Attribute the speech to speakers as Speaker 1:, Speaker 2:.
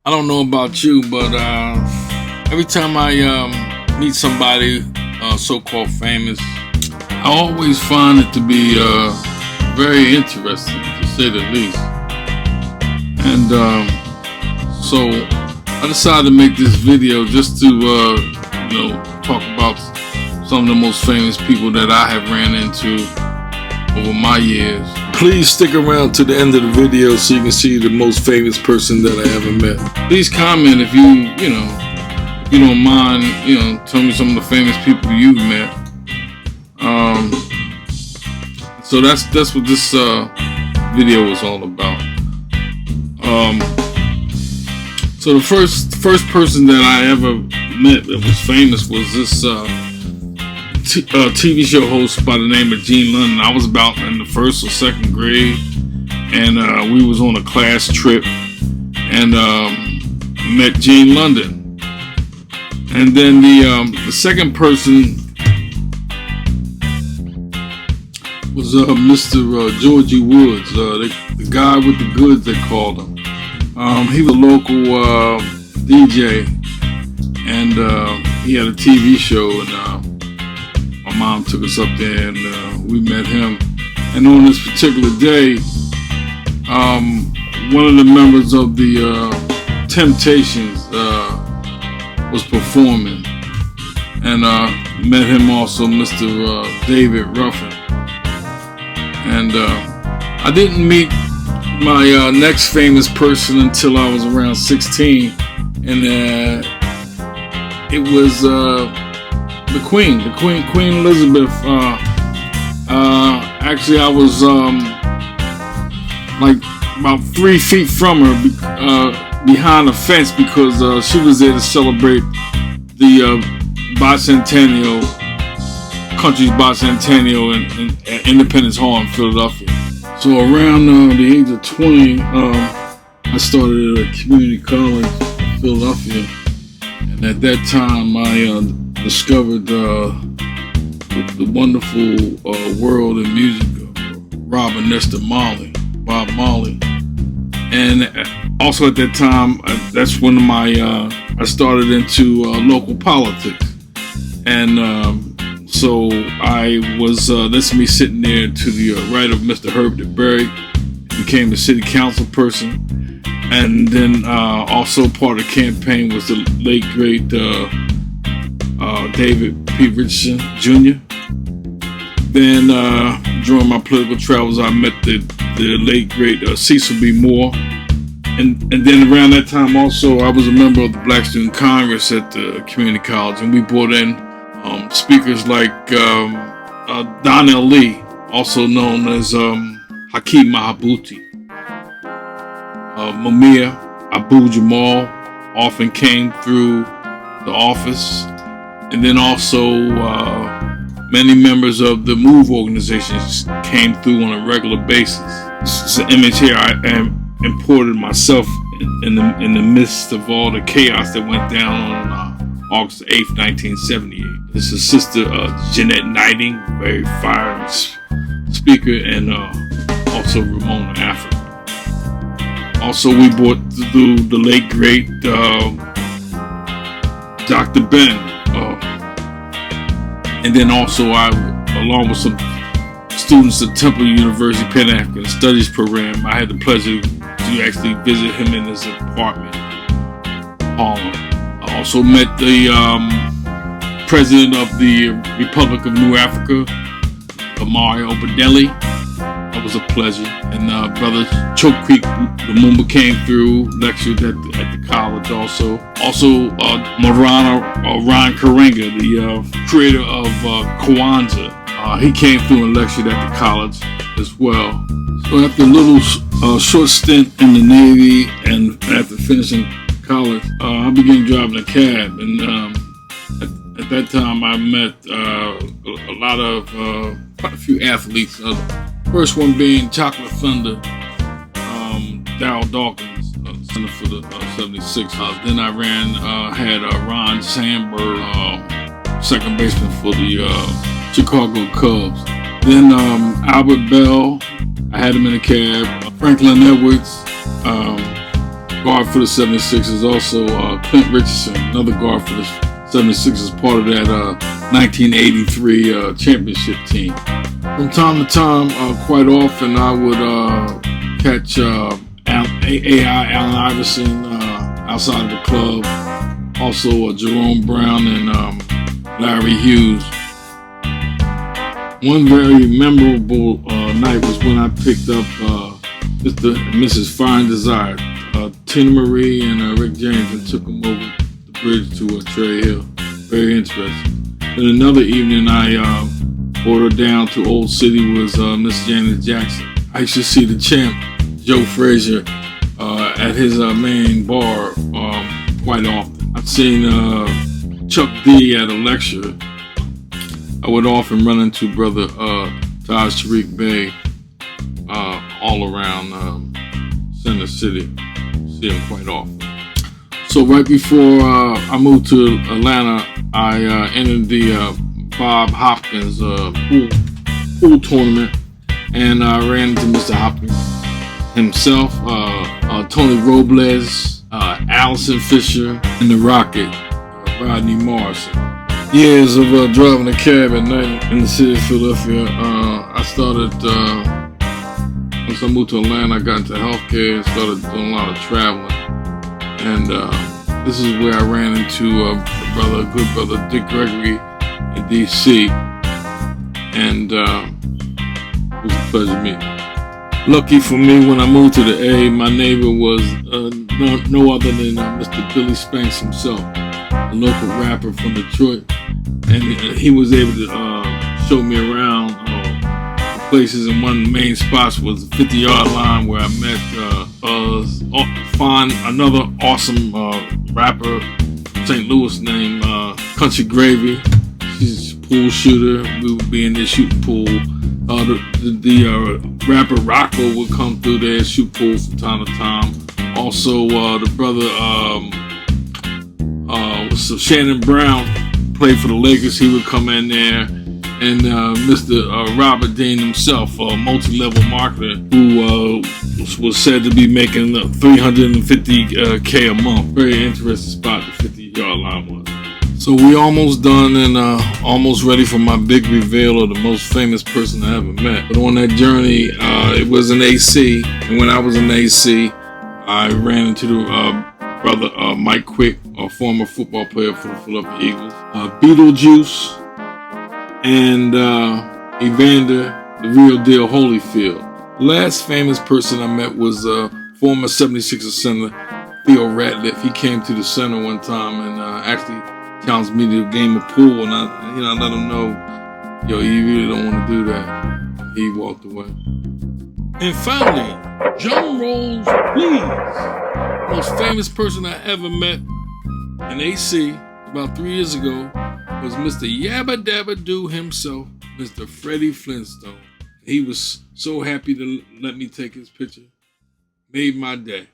Speaker 1: I don't know about you, but every time I meet somebody so-called famous, I always find it to be very interesting, to say the least. And so I decided to make this video just to talk about some of the most famous people that I have ran into over my years. Please stick around to the end of the video so you can see the most famous person that I ever met. Please comment if you don't mind, tell me some of the famous people you've met. So that's what this video is all about. So the first person that I ever met that was famous was this TV show host by the name of Gene London. I was about in the first or second grade, and we was on a class trip, and met Gene London. And then the second person was Mr. Georgie Woods, the guy with the goods, they called him. He was a local DJ, and he had a TV show, and my mom took us up there, and we met him. And on this particular day, one of the members of the Temptations was performing, and met him also, Mr. David Ruffin. And I didn't meet my next famous person until I was around 16, and it was the Queen Elizabeth. Actually, I was like about 3 feet from her, behind a fence, because she was there to celebrate the bicentennial, country's bicentennial in Independence Hall in Philadelphia. So around the age of 20, I started at a community college in Philadelphia, and at that time I discovered the wonderful world of music of Bob Marley. And also at that time, that's when I started into local politics. And so I was, that's me sitting there to the right of Mr. Herbert Berry, became the city council person. And then also part of the campaign was the late great David P. Richardson Jr. Then during my political travels, I met the late great Cecil B. Moore. And then around that time also, I was a member of the Black Student Congress at the community college, and we brought in speakers like Donnell Lee, also known as Hakeem Mahabuti. Mumia Abu-Jamal often came through the office. And then also many members of the MOVE organizations came through on a regular basis. This is an image here I imported myself in the midst of all the chaos that went down on August 8th, 1978. This is Sister Jeanette Knighting, very fiery speaker, and also Ramona Africa. Also, we brought through the late great Dr. Ben. And then also I, along with some students at Temple University Pan-African Studies program, I had the pleasure to actually visit him in his apartment, Harlem. I also met the president of the Republic of New Africa, Mario Bedelli. That was a pleasure. And Brother Choke Creek Lumumba came through, lectured at the college also. Also, Ron Karenga, the creator of Kwanzaa, he came through and lectured at the college as well. So after a little short stint in the Navy, and after finishing college, I began driving a cab. And at that time, I met quite a few athletes. First one being Chocolate Thunder, Darryl Dawkins, center for the 76. Then I had Ron Sandberg, second baseman for the Chicago Cubs. Then Albert Bell, I had him in a cab. Franklin Edwards, guard for the 76ers. Also, Clint Richardson, another guard for the 76ers, part of that 1983 championship team. From time to time, quite often, I would catch AI Allen Iverson outside of the club. Also, Jerome Brown and Larry Hughes. One very memorable night was when I picked up Mr. and Mrs. Fine Desire, Tina Marie and Rick James, and took them over the bridge to Cherry Hill. Very interesting. Then another evening, I brought her down to Old City with Miss Janet Jackson. I used to see the champ, Joe Frazier, at his main bar quite often. I've seen Chuck D at a lecture. I would often run into Brother Taj Tariq Bey all around Center City. See him quite often. So right before I moved to Atlanta, I entered the Bob Hopkins pool tournament, and I ran into Mr. Hopkins himself, Tony Robles, Allison Fisher, and the Rocket, Rodney Morrison. Years of driving a cab at night in the city of Philadelphia. I started, once I moved to Atlanta, I got into healthcare and started doing a lot of traveling. And this is where I ran into good brother Dick Gregory in D.C. And it was a pleasure meeting. Lucky for me, when I moved to the A, my neighbor was no other than Mr. Billy Spanks himself, a local rapper from Detroit. And he was able to show me around places, and one of the main spots was the 50-yard line, where I met another awesome rapper from St. Louis named Country Gravy. She's a pool shooter. We would be in there shooting pool. The rapper Rocco would come through there and shoot pool from time to time. Also, the brother Shannon Brown played for the Lakers. He would come in there, and Mr. Robert Dean himself, a multi-level marketer who was said to be making $350K a month. Very interesting spot the 50-yard line was. So we almost done and almost ready for my big reveal of the most famous person I ever met. But on that journey, it was in AC, and when I was in AC, I ran into the brother Mike Quick, a former football player for the Philadelphia Eagles, Beetlejuice, and Evander, the real deal Holyfield. The last famous person I met was former 76ers center Theo Ratliff. He came to the center one time and actually challenged me to a game of pool, and I let him know, yo, you really don't want to do that. He walked away. And finally, drum rolls, please. The most famous person I ever met in AC about 3 years ago was Mr. Yabba Dabba Doo himself, Mr. Freddie Flintstone. He was so happy to let me take his picture. Made my day.